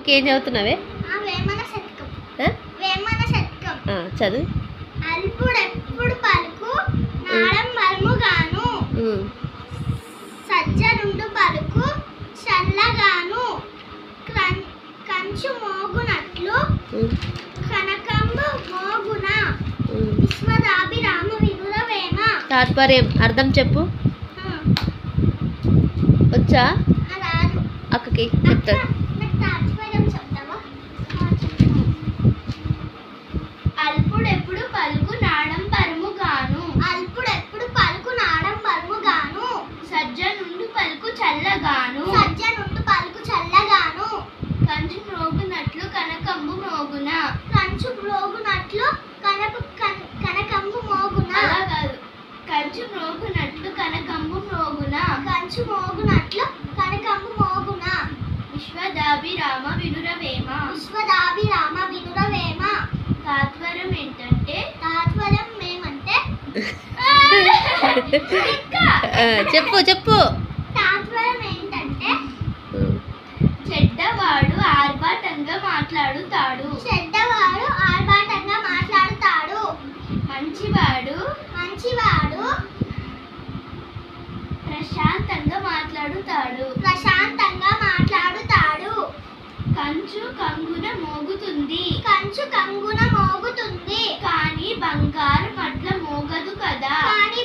ఇంకేం చదువుతున్నావే? చదువు. అల్పుడెప్పుడు పలుకు నాడం మల్ముగాను, సజ్జనుండు పలుకు చల్లగాను, కంచు మోగునట్లు కనకంబు మోగున, విశ్వదాభిరామ వినురవేమ. తాత్పర్యం అర్థం చెప్పు. వచ్చా? అక్కకి చెప్తాను. అల్పుడెప్పుడు పలుకు నాడం పరుముగాను, అల్పుడెప్పుడు పలుకు నాడం పరుముగాను, సజ్జనుండు పలుకు చల్లగాను, సజ్జనుండు పలుకు చల్లగాను, కంచు మ్రోగునట్లు కనకంబు మోగున, కంచు మ్రోగునట్లు కనకంబు మోగున. అలా కాదు, కంచు మ్రోగునట్లు కనకంబు మోగున, కంచు మోగునట్లు కనకంబు మోగున, విశ్వదాభిరామ వినురవేమ, విశ్వదాభిరామ వినురవేమ. తాత్పర్యం ఏంటంటే, తాత్పర్యం ఏమంటే చెప్పు చెప్పు. తాత్పర్యం ఏంటంటే, చెడ్డవాడు ఆర్భాటంగా మాట్లాడుతాడు, చెడ్డవాడు ఆర్భాటంగా మాట్లాడుతాడు, మంచివాడు ప్రశాంతంగా మాట్లాడుతాడు, ప్రశాంతంగా మాట్లాడుతాడు. కంచు కంగున మోగుతుంది, కంచు కంగున మోగుతుంది, కానీ బంగారం అట్లా మోగదు కదా, కానీ